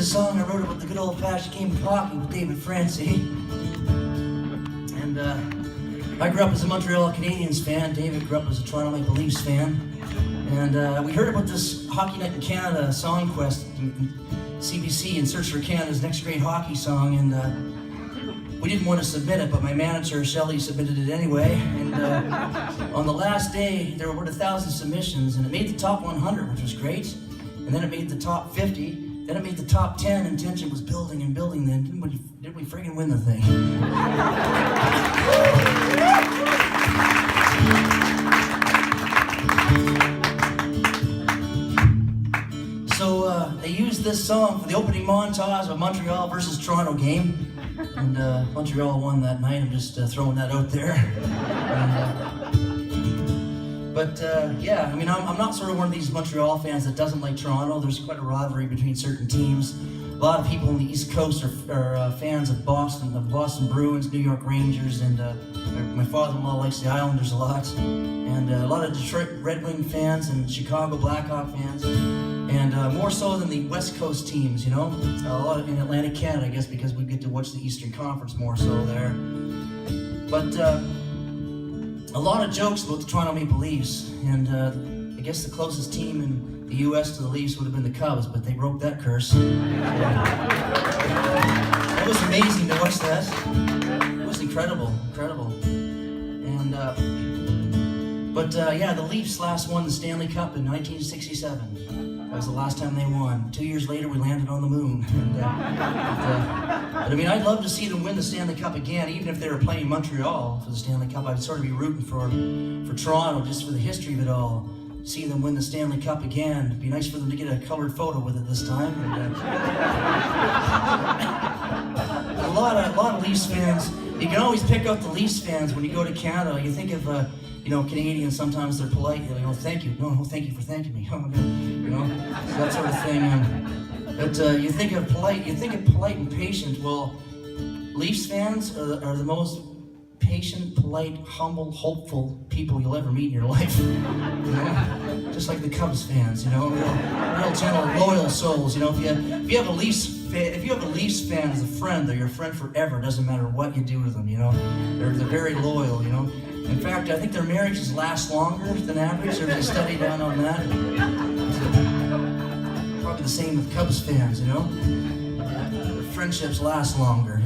a song I wrote about the good old-fashioned game of hockey with David Francie. And I grew up as a Montreal Canadiens fan. David grew up as a Toronto Maple Leafs fan. And we heard about this Hockey Night in Canada song quest in CBC in search for Canada's next great hockey song. And we didn't want to submit it, but my manager, Shelley, submitted it anyway. And on the last day, there were about 1,000 submissions, and it made the top 100, which was great. And then it made the top 50. Then it made the top 10, and tension was building and building. Then didn't we friggin' win the thing? So they used this song for the opening montage of a Montreal versus Toronto game. And Montreal won that night. I'm just throwing that out there. Yeah, I mean, I'm not sort of one of these Montreal fans that doesn't like Toronto. There's quite a rivalry between certain teams. A lot of people on the East Coast are fans of Boston Bruins, New York Rangers, and my father-in-law likes the Islanders a lot. And a lot of Detroit Red Wing fans and Chicago Blackhawk fans. And more so than the West Coast teams, you know? A lot in Atlantic Canada, I guess, because we get to watch the Eastern Conference more so there. But a lot of jokes about the Toronto Maple Leafs, and I guess the closest team in the U.S. to the Leafs would have been the Cubs, but they broke that curse. It was amazing to watch that. It was incredible. And yeah, the Leafs last won the Stanley Cup in 1967. That was the last time they won. 2 years later, we landed on the moon. But I mean, I'd love to see them win the Stanley Cup again, even if they were playing Montreal for the Stanley Cup. I'd sort of be rooting for Toronto, just for the history of it all. See them win the Stanley Cup again. It'd be nice for them to get a colored photo with it this time. And, a lot of Leafs fans. You can always pick out the Leafs fans when you go to Canada. You think of Canadians. Sometimes they're polite. Thank you. No, thank you for thanking me. So that sort of thing. But you think of polite and patient. Well, Leafs fans are the most patient, polite, humble, hopeful people you'll ever meet in your life. Just like the Cubs fans, real gentle, loyal souls. If you have a Leafs fan as a friend, they're your friend forever. It doesn't matter what you do to them. They're very loyal. In fact, I think their marriages last longer than average. There's a study done on that. Probably the same with Cubs fans. Their friendships last longer.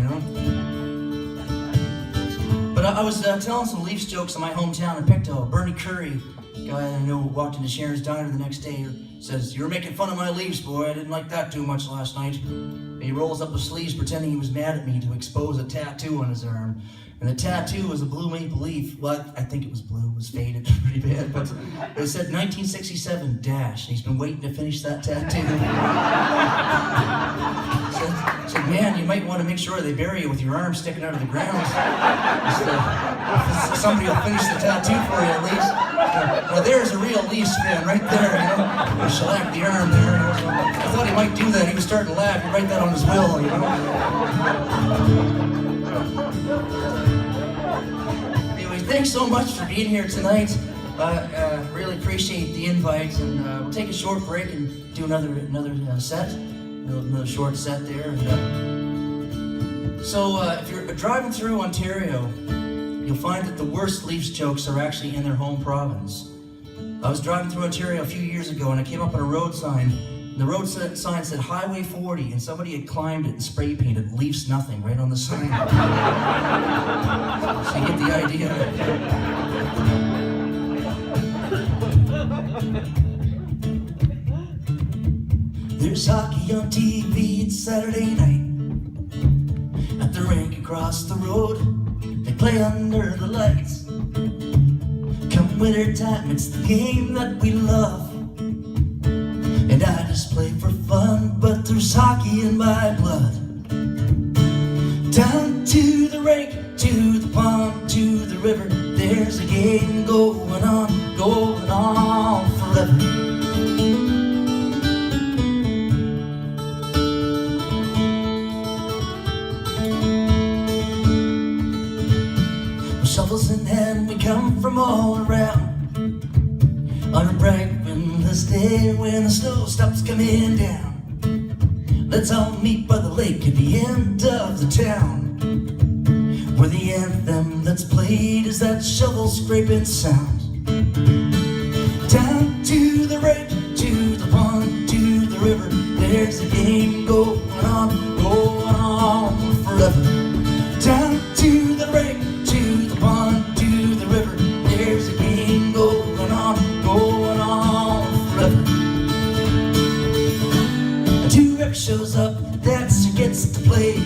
But I was telling some Leafs jokes in my hometown in Pictou. Bernie Curry, guy I know, walked into Sharon's Diner the next day, says, "You were making fun of my Leafs, boy. I didn't like that too much last night." And he rolls up his sleeves pretending he was mad at me to expose a tattoo on his arm. And the tattoo was a blue maple leaf. Well, I think it was blue. It was faded pretty bad. But it said 1967 dash. He's been waiting to finish that tattoo. Said, "Man, you might want to make sure they bury you with your arm sticking out of the ground. Somebody will finish the tattoo for you at least." Now there's a real Leafs fan right there, shellac the arm there. I thought he might do that. He was starting to laugh. He'd write that on his will, Anyways, thanks so much for being here tonight. Really appreciate the invite, and we'll take a short break and do another set. Another short set there. So if you're driving through Ontario, you'll find that the worst Leafs jokes are actually in their home province. I was driving through Ontario a few years ago, and I came up on a road sign, and the road sign said Highway 40, and somebody had climbed it and spray painted Leafs nothing right on the sign. So you get the idea. There's hockey on TV, it's Saturday night. At the rink across the road, they play under the lights. Come winter time, it's the game that we love. And I just play for fun, but there's hockey in my blood. Down to the rink, to the pond, to the river, there's a game going on forever. Shovels in hand, we come from all around. On a bright windless day when the snow stops coming down. Let's all meet by the lake at the end of the town, where the anthem that's played is that shovel scraping sound. Down to the lake, to the pond, to the river, there's a game going on forever. Down to the lake, to the pond, to the river, there's a game going on forever. And whoever shows up, that's who gets to play.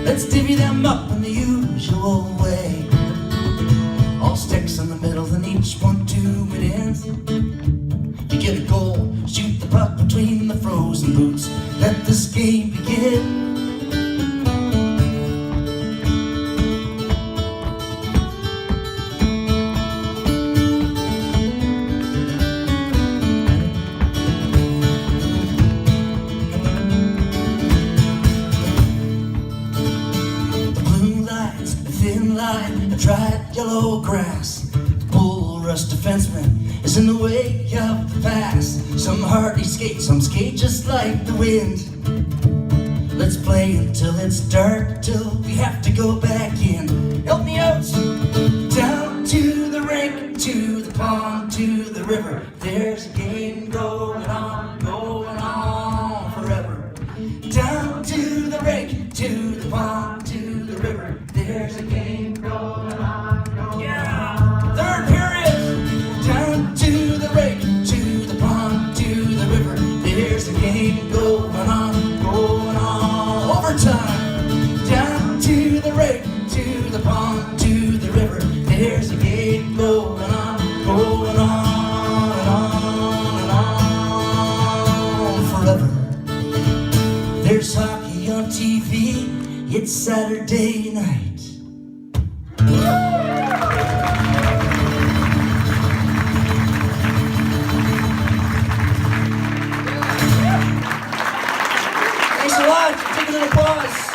Let's divvy them up in the usual way. All sticks in the middle and each one 2 ends. You get a goal, shoot the puck between the frozen boots. Let this game begin. A dried yellow grass. The bull rush defenseman is in the way of the pass. Some hardly skate, some skate just like the wind. Let's play until it's dark, till we have to go back in. Help me out! Down to the rink, to the pond, to the river, there's a game going on forever. Down to the rink, to the pond, to the river, there's a game going on. Yeah! Third period! Down to the rink, to the pond, to the river, there's a game going on. Overtime! Down to the rink, to the pond, to the river, there's a game going on forever. There's hockey on TV, it's Saturday night. Thanks a lot. Take a little pause.